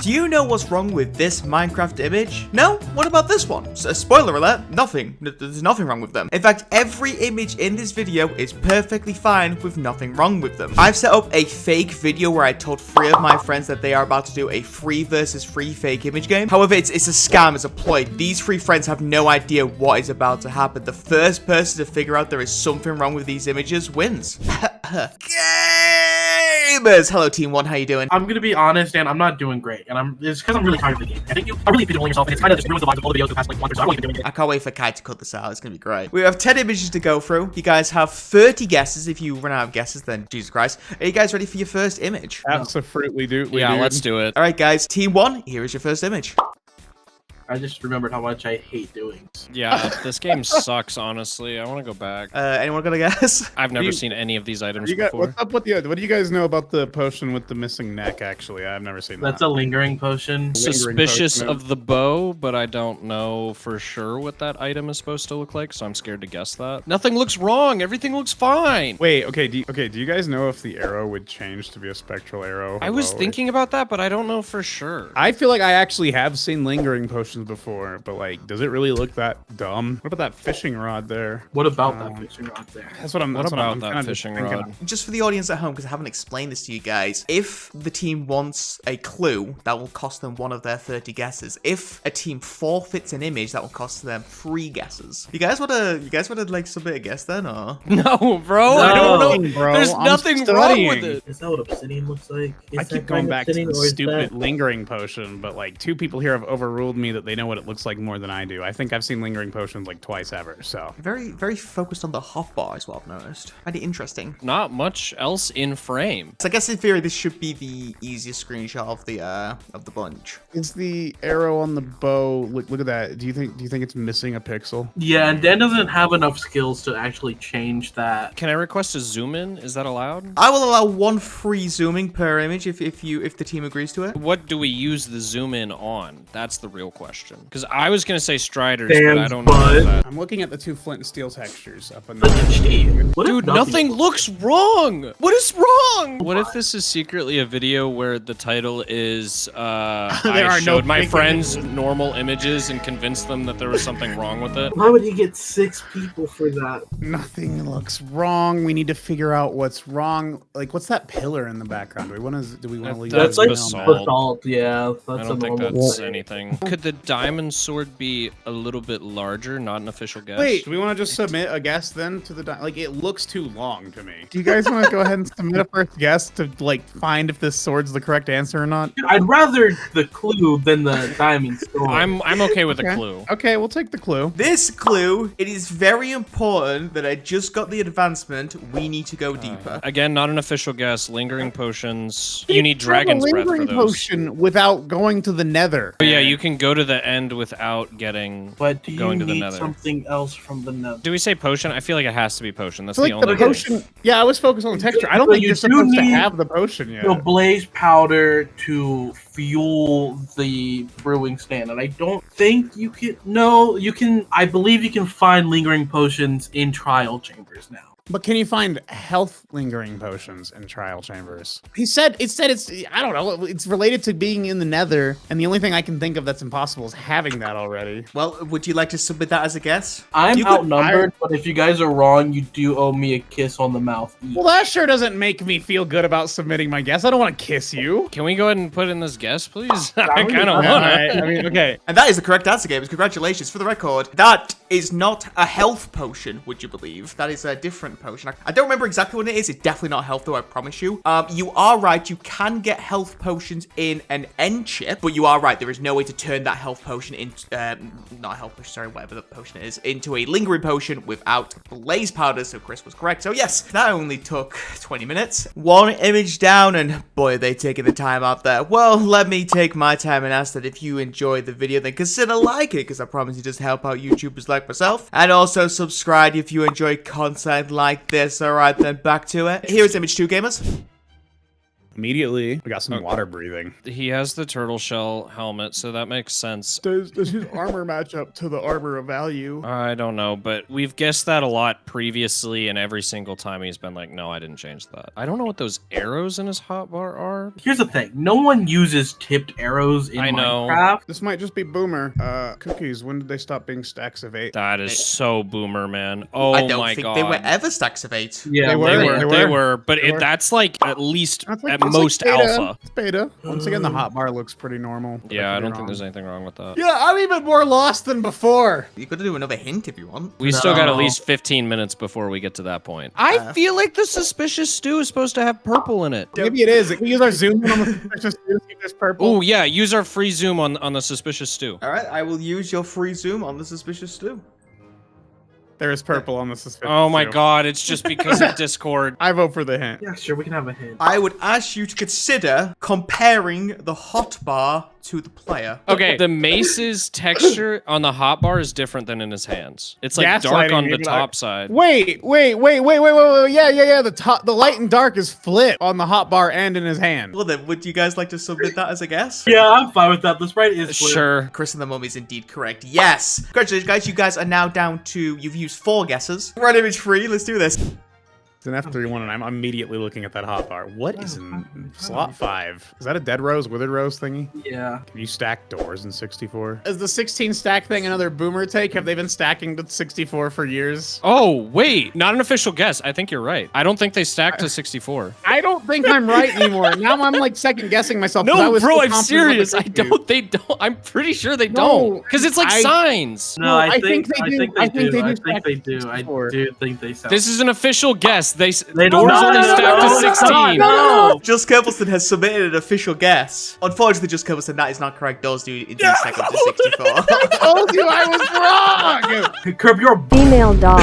Do you know what's wrong with this Minecraft image? No? What about this one? Spoiler alert, nothing. There's nothing wrong with them. In fact, every image in this video is perfectly fine with nothing wrong with them. I've set up a fake video where I told 3 of my friends that they are about to do a free versus free fake image game. However, it's a scam, it's a ploy. These 3 friends have no idea what is about to happen. The first person to figure out there is something wrong with these images wins. Gamers! Hello, Team 1, how you doing? I'm gonna be honest, and I'm not doing great, and it's because I'm really tired of the game. I think you are really pigeonholing yourself, and it's kind of just ruins the vibes of all the videos the past like month or so. I won't even doing it. I can't wait for Kai to cut this out. It's gonna be great. We have 10 images to go through. You guys have 30 guesses. If you run out of guesses, then Jesus Christ. Are you guys ready for your first image? Absolutely, dude. Yeah, let's do it. All right, guys. Team 1, here is your first image. I just remembered how much I hate doing this. Yeah, this game sucks, honestly. I want to go back. Anyone got a guess? I've never seen any of these items before. What's up with the? What do you guys know about the potion with the missing neck? Actually, I've never seen that. That's a lingering potion. Suspicious of the bow, but I don't know for sure what that item is supposed to look like, so I'm scared to guess that. Nothing looks wrong. Everything looks fine. Wait, okay, do you guys know if the arrow would change to be a spectral arrow? I was thinking about that, but I don't know for sure. I feel like I actually have seen lingering potions before, but like, does it really look that dumb? What about that fishing rod there? What about that fishing rod there? That's what I'm. What that's about what I'm that fishing rod? Just for the audience at home, because I haven't explained this to you guys, if the team wants a clue, that will cost them 1 of their 30 guesses. If a team forfeits an image, that will cost them 3 guesses. You guys wanna like submit a guess then, or? No, bro. No, I don't know. bro, There's nothing wrong with it. Is that what obsidian looks like? I keep going back to the stupid lingering potion, but like 2 people here have overruled me that they know what it looks like more than I do. I think I've seen lingering potions like twice ever, so. Very, very focused on the hotbar is what I've noticed. Pretty interesting. Not much else in frame. So I guess in theory, this should be the easiest screenshot of the bunch. Is the arrow on the bow? Look at that. Do you think it's missing a pixel? Yeah, and Dan doesn't have enough skills to actually change that. Can I request a zoom in? Is that allowed? I will allow 1 free zooming per image if the team agrees to it. What do we use the zoom in on? That's the real question. Because I was gonna say Striders, but I don't know about that. I'm looking at the 2 flint and steel textures up in the. Dude, nothing looks wrong. What is wrong? What if this is secretly a video where the title is I showed my friends normal images and convinced them that there was something wrong with it? Why would you get 6 people for that? Nothing looks wrong. We need to figure out what's wrong. Like, what's that pillar in the background? Do we want to leave That's that basalt. Yeah, that's I don't think that's anything. Could the diamond sword be a little bit larger? Not an official guess. Wait, do we want to just submit a guess then to the like? It looks too long to me. Do you guys want to go ahead and submit a first guess to like find if this sword's the correct answer or not? I'd rather the clue than the diamond sword. I'm okay with a clue. Okay, we'll take the clue. This clue, it is very important that I just got the advancement. We need to go deeper. Again, not an official guess. Lingering potions. You need dragon's breath for those. Potion without going to the nether. Oh, yeah, you can go to the end without getting But do you going to the need nether. something else from the nether? Do we say potion? I feel like it has to be potion. That's Like the only the potion. Yeah, I was focused on the texture. I don't So think you you're do supposed to need have the potion yet. The blaze powder to fuel the brewing stand, and I don't think you can. No, you can. I believe you can find lingering potions in trial chambers now. But can you find health lingering potions in trial chambers? It said it's I don't know, it's related to being in the nether, and the only thing I can think of that's impossible is having that already. Well, would you like to submit that as a guess? I'm outnumbered, but if you guys are wrong, you do owe me a kiss on the mouth. Well, that sure doesn't make me feel good about submitting my guess. I don't want to kiss you. Can we go ahead and put in this guess, please? I kind of want I mean, okay. And that is the correct answer, gamers. Congratulations. For the record, that is not a health potion, would you believe? That is a different potion. I don't remember exactly what it is. It's definitely not health, though, I promise you. You are right. You can get health potions in an end chip, but you are right. There is no way to turn that health potion into, not a health potion, sorry, whatever the potion is, into a lingering potion without blaze powder. So Chris was correct. So yes, that only took 20 minutes. 1 image down, and boy, are they taking the time out there. Well, let me take my time and ask that if you enjoyed the video, then consider liking it, because I promise you just help out YouTubers like myself. And also subscribe if you enjoy content like this. Alright, then back to it. Here is image 2, gamers. immediately. We got some water breathing. He has the turtle shell helmet, so that makes sense. Does his armor match up to the armor of value? I don't know, but we've guessed that a lot previously, and every single time he's been like, no, I didn't change that. I don't know what those arrows in his hotbar are. Here's the thing. No one uses tipped arrows in Minecraft. This might just be boomer. Cookies, when did they stop being stacks of 8? That is so boomer, man. Oh I don't my think god. they were ever stacks of 8. Yeah, They were, but that's like at least at most alpha. It's beta. Once again, the hotbar looks pretty normal. Yeah, I don't think there's anything wrong with that. Yeah, I'm even more lost than before. You could do another hint if you want. We still got at least 15 minutes before we get to that point. I feel like the suspicious stew is supposed to have purple in it. Maybe it is. Can we use our zoom on the suspicious stew to see if there's purple? Oh yeah, use our free zoom on the suspicious stew. All right, I will use your free zoom on the suspicious stew. There is purple on the suspicious Oh my stew. god, it's just because of Discord. I vote for the hint. Yeah, sure, we can have a hint. I would ask you to consider comparing the hotbar to the player. Okay, the mace's texture on the hotbar is different than in his hands. It's like dark Gaslighting on me, the but top side. Wait. Yeah. The light and dark is flipped on the hotbar and in his hand. Well then, would you guys like to submit that as a guess? Yeah, I'm fine with that. The sprite is flipped. Sure. Chris and the Mummy is indeed correct. Yes! Congratulations, guys. You guys are now down to, you've used 4 guesses. Right image free. Let's do this. It's an F31, and I'm immediately looking at that hotbar. What is in slot 5? Is that a dead rose, withered rose thingy? Yeah. Can you stack doors in 64? Is the 16 stack thing another boomer take? Have they been stacking to 64 for years? Oh, wait. Not an official guess. I think you're right. I don't think they stacked to 64. I don't think I'm right anymore. Now I'm like second guessing myself. No, bro, I'm serious. They don't. I'm pretty sure they don't. Because it's like signs. No, I think they do. I think they do. I do think they sound. This is an official guess. They don't- doors no, only no, stacked no, to 16. no. Just Kerbleton has submitted an official guess. Unfortunately, Just Kerbleton, that is not correct. Doors do indeed stack up to 64. I told you I was wrong! Curb your Female dog.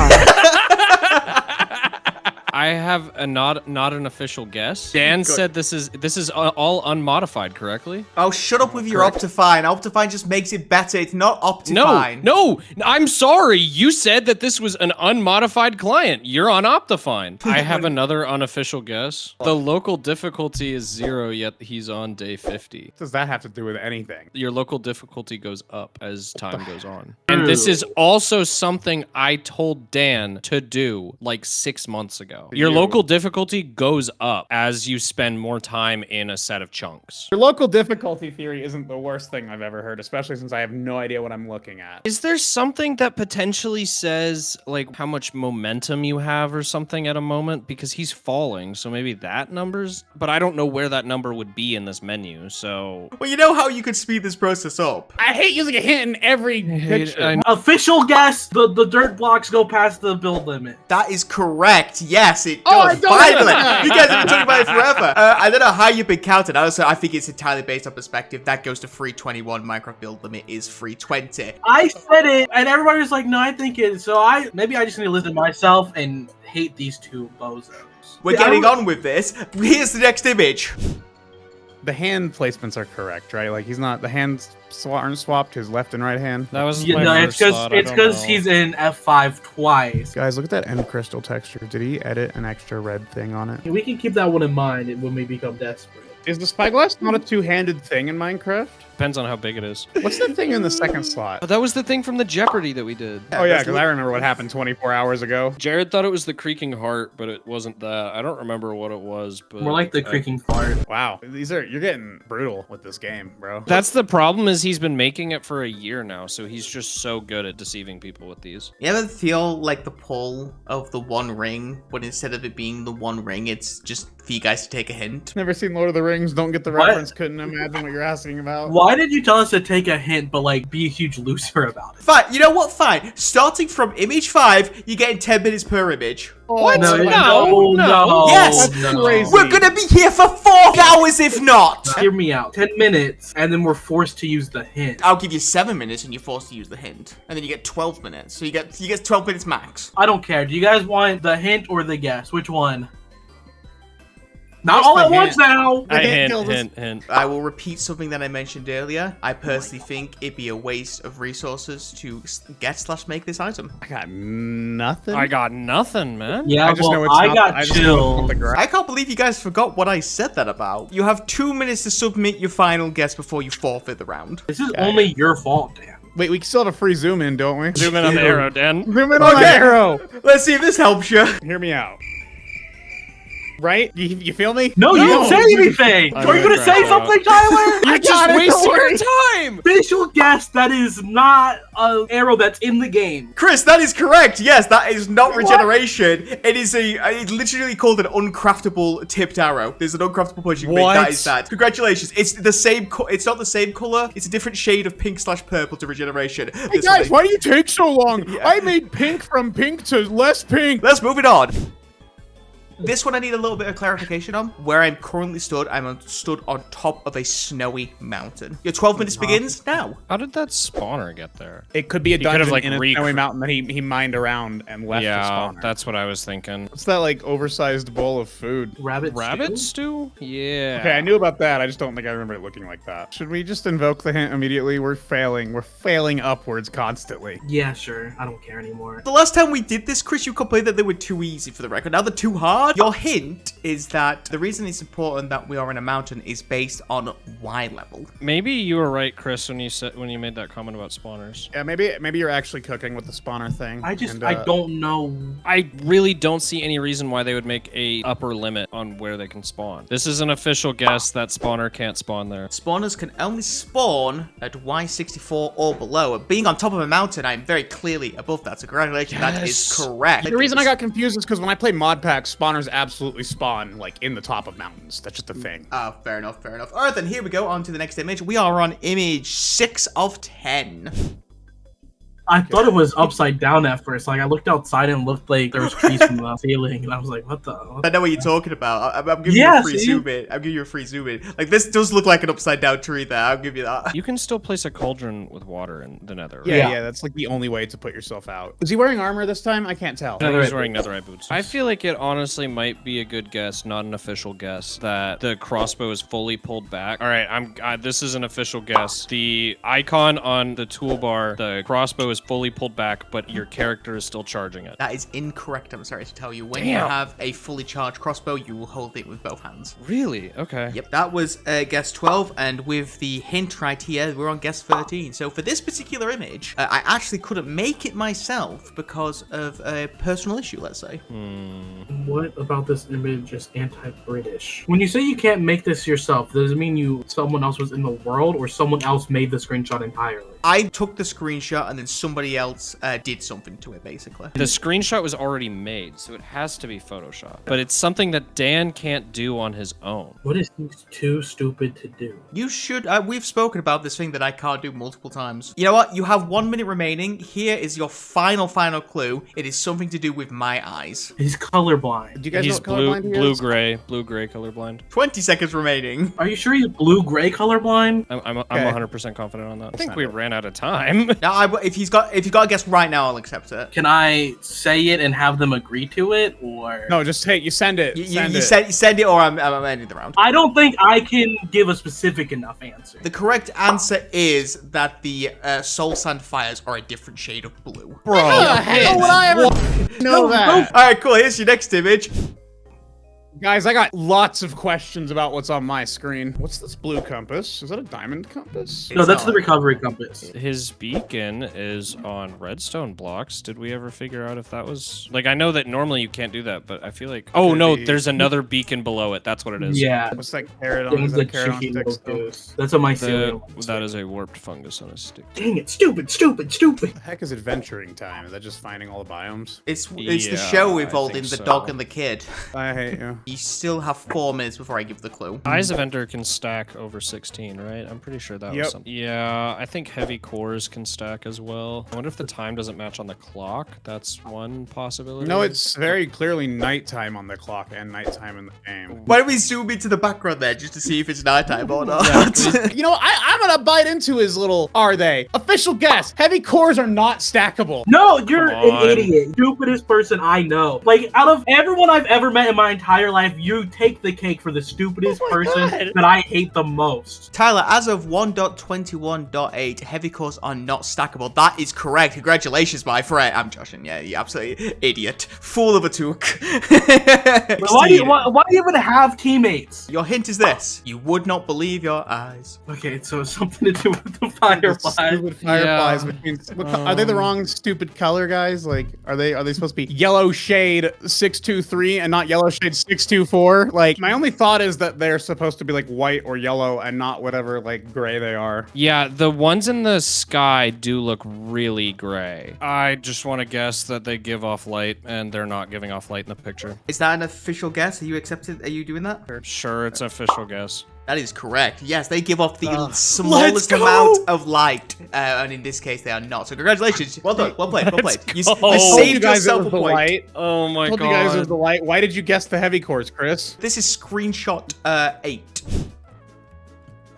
I have a not an official guess. Dan said this is all unmodified, correctly? Oh, shut up with your Optifine. Optifine just makes it better. It's not Optifine. No, I'm sorry. You said that this was an unmodified client. You're on Optifine. I have another unofficial guess. The local difficulty is 0, yet he's on day 50. What does that have to do with anything? Your local difficulty goes up as time goes on. And this is also something I told Dan to do like 6 months ago. Your local difficulty goes up as you spend more time in a set of chunks. Your local difficulty theory isn't the worst thing I've ever heard, especially since I have no idea what I'm looking at. Is there something that potentially says like how much momentum you have or something at a moment? Because he's falling, so maybe that number's, but I don't know where that number would be in this menu, so. Well, you know how you could speed this process up? I hate using a hint in every picture. official guess. The dirt blocks go past the build limit. That is correct. Yes, it Oh, I does. don't Finally! know. You guys have been talking about it forever. I don't know how you've been counted. I think it's entirely based on perspective. That goes to 321. Minecraft build limit is 320. I said it, and everybody was like, "No, I think it." So maybe I just need to listen to myself and hate these two bozos. We're getting on with this. Here's the next image. The hand placements are correct, right? Like he's not, the hands aren't swapped, his left and right hand. That was Yeah, my no, first thought. I it's don't because know. he's in F5 twice. Guys, look at that end crystal texture. Did he edit an extra red thing on it? We can keep that one in mind when we become desperate. Is the spyglass not a two-handed thing in Minecraft? Depends on how big it is. What's the thing in the second slot? Oh, that was the thing from the Jeopardy that we did. Oh yeah, because I remember what happened 24 hours ago. Jared thought it was the creaking heart, but it wasn't that. I don't remember what it was, but More like the creaking fart. Wow, you're getting brutal with this game, bro. That's the problem, is he's been making it for a year now, so he's just so good at deceiving people with these. You ever feel like the pull of the One Ring, but instead of it being the One Ring, it's just for you guys to take a hint? Never seen Lord of the Rings, don't get the What? reference, couldn't imagine what you're asking about. Why did you tell us to take a hint, but like be a huge loser about it? Fine, you know what? Fine. Starting from image 5, you're getting 10 minutes per image. What? No, No. Yes! no. crazy. We're gonna be here for 4 hours if not! Hear me out. 10 minutes, and then we're forced to use the hint. I'll give you 7 minutes and you're forced to use the hint. And then you get 12 minutes. So you get 12 minutes max. I don't care. Do you guys want the hint or the guess? Which one? Not all at once now. Hint. I will repeat something that I mentioned earlier. I personally think it'd be a waste of resources to get/make this item. I got nothing. I got nothing, man. Yeah, I got chill. I can't believe you guys forgot what I said that about. You have 2 minutes to submit your final guess before you forfeit the round. This is only your fault, Dan. Wait, we still have a free zoom in, don't we? Zoom in on the arrow, Dan. Zoom in on the arrow. Let's see if this helps you. Hear me out. Right? You feel me? No, you didn't say anything. Are you gonna say something, Tyler? You're just wasting your time. Official guess, that is not an arrow that's in the game. Chris, that is correct. Yes, that is not regeneration. It is it's literally called an uncraftable tipped arrow. There's an uncraftable push you can make. That is that. Congratulations. It's the same. It's not the same color. It's a different shade of pink/purple to regeneration. Hey guys, why do you take so long? Yeah. I made pink from pink to less pink. Let's move it on. This one I need a little bit of clarification on. Where I'm currently stood, stood on top of a snowy mountain. Your 12 minutes begins now. How did that spawner get there? It could be a dungeon in a snowy mountain that he mined around and left the spawner. Yeah, that's what I was thinking. What's that, like, oversized bowl of food? Rabbit stew? Yeah. Okay, I knew about that. I just don't think I remember it looking like that. Should we just invoke the hint immediately? We're failing. We're failing upwards constantly. Yeah, sure. I don't care anymore. The last time we did this, Chris, you complained that they were too easy for the record. Now they're too hard. Your hint is that the reason it's important that we are in a mountain is based on Y level. Maybe you were right, Chris, when you made that comment about spawners. Yeah, maybe you're actually cooking with the spawner thing. I don't know. I really don't see any reason why they would make a upper limit on where they can spawn. This is an official guess that spawner can't spawn there. Spawners can only spawn at Y64 or below. Being on top of a mountain, I'm very clearly above that. So congratulations, that is correct. The reason I got confused is because when I play mod packs, spawners absolutely spawn like in the top of mountains. That's just a thing. Oh, fair enough, fair enough. All right, then here we go on to the next image. We are on image 6 of 10. I thought it was upside down at first. Like, I looked outside and looked like there was trees from the ceiling, and I was like, what the? I know what you're talking about. I'm giving you a free zoom in. I'm giving you a free zoom in. Like, this does look like an upside down tree there. I'll give you that. You can still place a cauldron with water in the nether, right? Yeah, that's like the only way to put yourself out. Is he wearing armor this time? I can't tell. No, he's wearing netherite boots. I feel like it honestly might be a good guess, not an official guess, that the crossbow is fully pulled back. All right, this is an official guess. The icon on the toolbar, the crossbow is fully pulled back, but your character is still charging it. That is incorrect, I'm sorry to tell you. When you have a fully charged crossbow, you will hold it with both hands. Really? Okay. Yep, that was guess 12, and with the hint right here, we're on guess 13. So for this particular image, I actually couldn't make it myself because of a personal issue, let's say. What about this image is anti-British? When you say you can't make this yourself, does it mean someone else was in the world, or someone else made the screenshot entirely? I took the screenshot and then somebody else did something to it, basically. The screenshot was already made, so it has to be Photoshop. But it's something that Dan can't do on his own. What is he too stupid to do? You should, we've spoken about this thing that I can't do multiple times. You know what? You have 1 minute remaining. Here is your final clue. It is something to do with my eyes. He's colorblind. Do you guys he's know what colorblind blue gray colorblind. 20 seconds remaining. Are you sure he's blue-gray colorblind? I'm 100% confident on that. I think we ran out of time. Now, if you've got a guess right now, I'll accept it. Can I say it and have them agree to it, or no? Just you send it. You send it, or I'm ending the round. I don't think I can give a specific enough answer. The correct answer is that the soul sand fires are a different shade of blue. Bro, how would I ever know that? All right, cool. Here's your next image. Guys, I got lots of questions about what's on my screen. What's this blue compass? Is that a diamond compass? No, that's the recovery compass. His beacon is on redstone blocks. Did we ever figure out if that was... Like, I know that normally you can't do that, but I feel like... Oh, no, there's another beacon below it. That's what it is. Yeah. What's that carrot on? Is that carrot on sticks? That's a mycelium. That is a warped fungus on a stick. Dang it, stupid. What the heck is adventuring time? Is that just finding all the biomes? It's the show involving the dog and the kid. I hate you. You still have 4 minutes before I give the clue. Eyes of Ender can stack over 16, right? I'm pretty sure that was something. Yeah, I think heavy cores can stack as well. I wonder if the time doesn't match on the clock. That's one possibility. No, it's very clearly nighttime on the clock and nighttime in the game. Why don't we zoom into the background there just to see if it's nighttime or not? Yeah, you know, I'm gonna bite into his little are they. Official guess, heavy cores are not stackable. No, you're an idiot. Stupidest person I know. Like, out of everyone I've ever met in my entire life, life, you take the cake for the stupidest person God. that I hate the most. Tyler, as of 1.21.8, heavy cores are not stackable. That is correct. Congratulations, my friend. I'm joshing. Yeah, you absolutely idiot. Fool of a took. Why do you even have teammates? Your hint is this. You would not believe your eyes. Okay, so it's something to do with the fireflies. Stupid fireflies. Yeah. Are they the wrong stupid color, guys? Like, are they supposed to be yellow shade 623 and not yellow shade 624? Like, my only thought is that they're supposed to be like white or yellow and not whatever like gray they are. Yeah, the ones in the sky do look really gray. I just want to guess that they give off light, and they're not giving off light in the picture. Is that an official guess? Are you accepted? Are you doing that? Sure, it's an official guess. That is correct. Yes, they give off the Let's smallest go! amount of light, and in this case, they are not. So congratulations. Well done. Well played. Well played. You go. saved guys it yourself was a the point. light. Oh my Told you guys it was god. the light. Why did you guess the heavy cores, Chris? This is screenshot 8.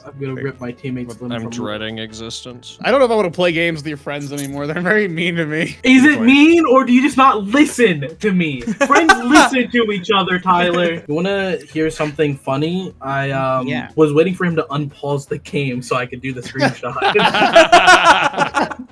I'm gonna rip my teammates' limb I'm from dreading existence. I don't know if I want to play games with your friends anymore. They're very mean to me. Is it mean, or do you just not listen to me? Friends listen to each other, Tyler. You wanna hear something funny? I Yeah. was waiting for him to unpause the game so I could do the screenshot.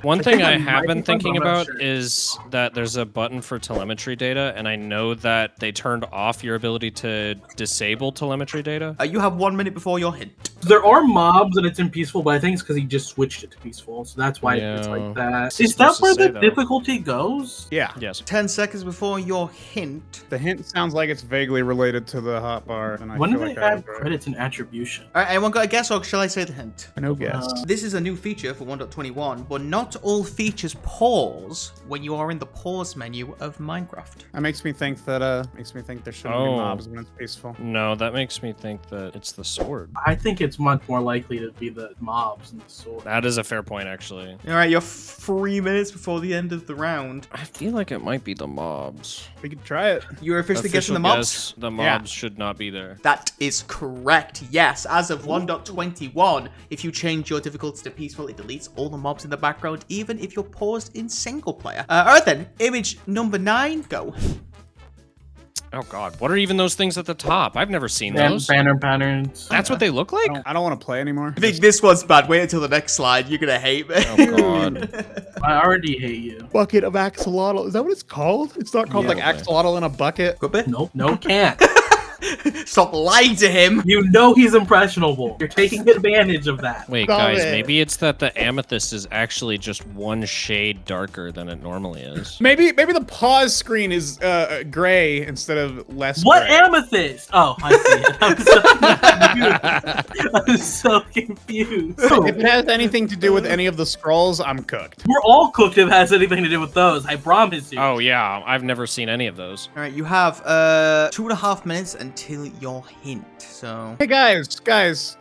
One thing I I'm have been writing thinking something, I'm not about sure. is that there's a button for telemetry data, and I know that they turned off your ability to disable telemetry data. You have 1 minute before your hint. There are mobs and it's in peaceful, but I think it's because he just switched it to peaceful, so that's why it's Yeah. like that. It's Is that supposed to where say, the though. difficulty goes? Yeah. Yes. 10 seconds before your hint. The hint sounds like it's vaguely related to the hotbar. And I When do feel they like I add would- credits and attribution? All right, anyone got a guess, or shall I say the hint? No guess. This is a new feature for 1.21, but not all features pause when you are in the pause menu of Minecraft. That makes me think that there shouldn't be Oh. mobs when it's peaceful. No, that makes me think that it's the sword. I think it's much more likely to be the mobs and the sword. That is a fair point, actually. All right, you're 3 minutes before the end of the round. I feel like it might be the mobs. We could try it. You're officially guessing Official the mobs? guess, the mobs should not be there. That is correct, yes. As of 1.21, if you change your difficulty to peaceful, it deletes all the mobs in the background, even if you're paused in single player. Alright then, image number 9, go. Oh god, what are even those things at the top? I've never seen And those. banner patterns. That's what they look like? I don't want to play anymore. I think this one's bad. Wait until the next slide. You're gonna hate me. Oh god. I already hate you. Bucket of axolotl. Is that what it's called? It's not called Yeah. like axolotl in a bucket. Could be. Nope, no can't. Stop lying to him. You know he's impressionable. You're taking advantage of that. Wait, Stop guys, it. maybe it's that the amethyst is actually just one shade darker than it normally is. Maybe the pause screen is gray instead of less. What gray. amethyst? Oh, I see it. I'm so confused. If it has anything to do with any of the scrolls, I'm cooked. We're all cooked if it has anything to do with those. I promise you. Oh yeah, I've never seen any of those. Alright, you have 2.5 minutes until your hint. So Hey guys,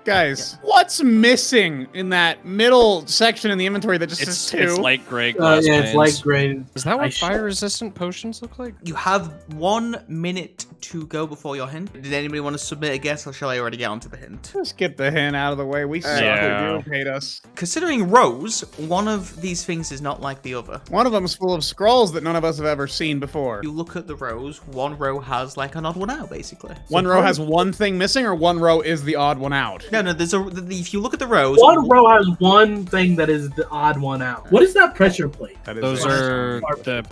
what's missing in that middle section in the inventory that just says It's 2? light gray glass yeah, it's panes. like great. Is that I what sh- fire-resistant potions look like? you have 1 minute to go before your hint. Did anybody want to submit a guess, or shall I already get onto the hint? Just get the hint out of the way. We suck. Yeah. You hate us. Considering rows, one of these things is not like the other. One of them's full of scrolls that none of us have ever seen before. You look at the rows, one row has like an odd one out, basically. One row has one thing missing, or one row is the odd one out. No, there's if you look at the rows, One row has one thing that is the odd one out. What is that pressure plate? That is Those it. are the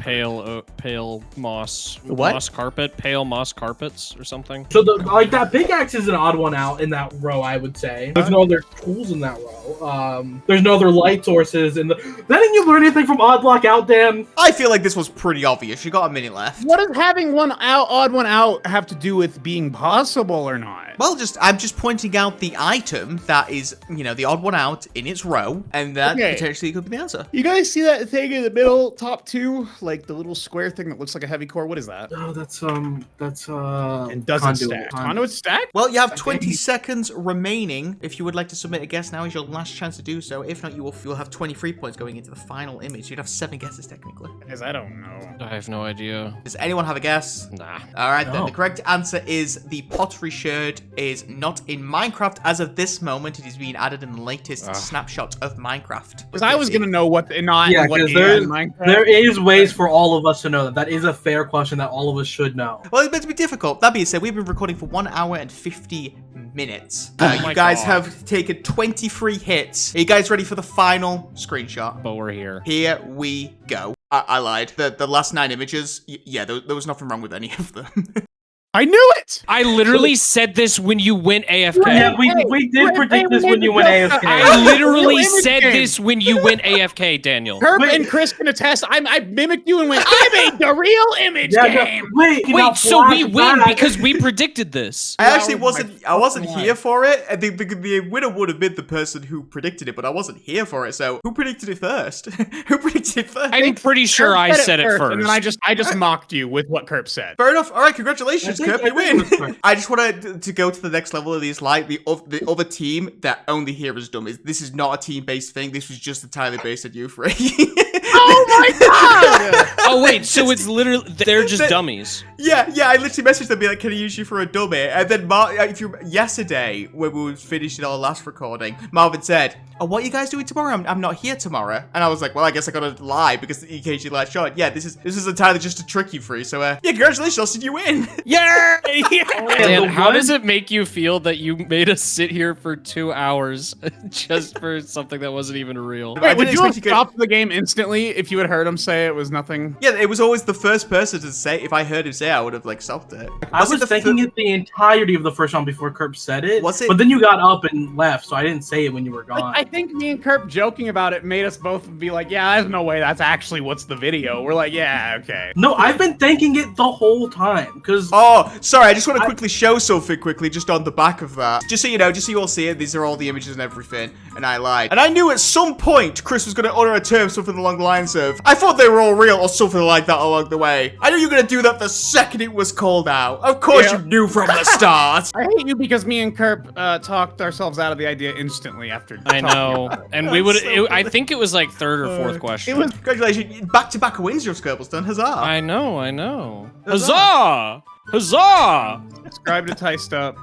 pale moss What? moss carpet, pale moss carpets or something. So like that pickaxe is an odd one out in that row, I would say. There's no other tools in that row. There's no other light sources in the. Didn't you learn anything from Odd Block Out, Dan? I feel like this was pretty obvious. You got a minute left. What does having one out, odd one out, have to do with being possible or not? Well, I'm just pointing out the item that is, the odd one out in its row, and that Okay. potentially could be the answer. You guys see that thing in the middle, top 2, like the little square thing that looks like a heavy core? What is that? Oh, that's And doesn't conduit. stack. Conduit stack? Well, you have 20 seconds remaining. If you would like to submit a guess, now is your last chance to do so. If not, you'll have 23 points going into the final image. You'd have 7 guesses technically. Because I don't know. I have no idea. Does anyone have a guess? Nah. All right, then. No. The correct answer is the pottery sherd is not in Minecraft as of this moment. It is being added in the latest snapshot of Minecraft. Because I was gonna know what not Yeah, what because is in Minecraft. there is ways for all of us to know that. That is a fair question that all of us should know. Well, it's meant to be difficult. That being said, we've been recording for 1 hour and 50 minutes. Oh You my guys God. have taken 23 hits. Are you guys ready for the final screenshot? But we're here. Here we go. I lied. The last 9 images, yeah, there was nothing wrong with any of them. I knew it. I literally said this when you went AFK. Yeah, we did predict this when you went AFK. I literally Image said game. this when you went AFK, Daniel. Herb Wait. and Chris can attest. I mimicked you and went, I made the real image game. Wait, Wait, so we win because we predicted this. I actually That was my wasn't. I wasn't fucking here life. for it. And the winner would have been the person who predicted it, but I wasn't here for it. So who predicted it first? Who predicted it first? I'm pretty sure I said it first. And then I just mocked you with what Kerp said. Fair enough. All right, congratulations, I think- Kirk. You I think it was win. correct. I just wanted to go to the next level of these. Like the other team that only here is dumb. This is not a team-based thing. This was just entirely based on you three. Oh my god! Oh wait, so it's literally they're just dummies. Yeah, I literally messaged them, be like, "Can I use you for a dummy?" And then yesterday when we were finishing our last recording, Marvin said, "Oh, what are you guys doing tomorrow? I'm not here tomorrow." And I was like, "Well, I guess I gotta lie because in case you lie short, yeah, this is entirely just to trick you free." So yeah, congratulations, Austin, you win. Yeah! Dan, how does it make you feel that you made us sit here for 2 hours just for something that wasn't even real? I Wait, didn't would you have expect you could- stopped the game instantly if you had heard him say it was nothing? Yeah, it was always the first person to say. If I heard him say, I would have like stopped it. I was the thinking fir- it the entirety of the first round before Kerp said it. Was it- But then you got up and left, so I didn't say it when you were gone. Like, I think me and Kerp joking about it made us both be like, yeah, there's no way that's actually what's the video. We're like, yeah, okay. No, I've been thinking it the whole time, because... Oh, sorry, I just want to quickly show something quickly just on the back of that. Just so you know, just so you all see it, these are all the images and everything, and I lied. And I knew at some point Chris was going to utter a term something along the lines of, I thought they were all real or something like that along the way. I knew you were going to do that the second it was called out. Of course Yeah. you knew from the start. I hate you because me and Kerp talked ourselves out of the idea instantly after I talking know, about it. and we would. I think it was like third or fourth question. It was Congratulations, back-to-back wins your Scribblestone, huzzah. I know. Huzzah! Huzzah! subscribe to Ticed Up.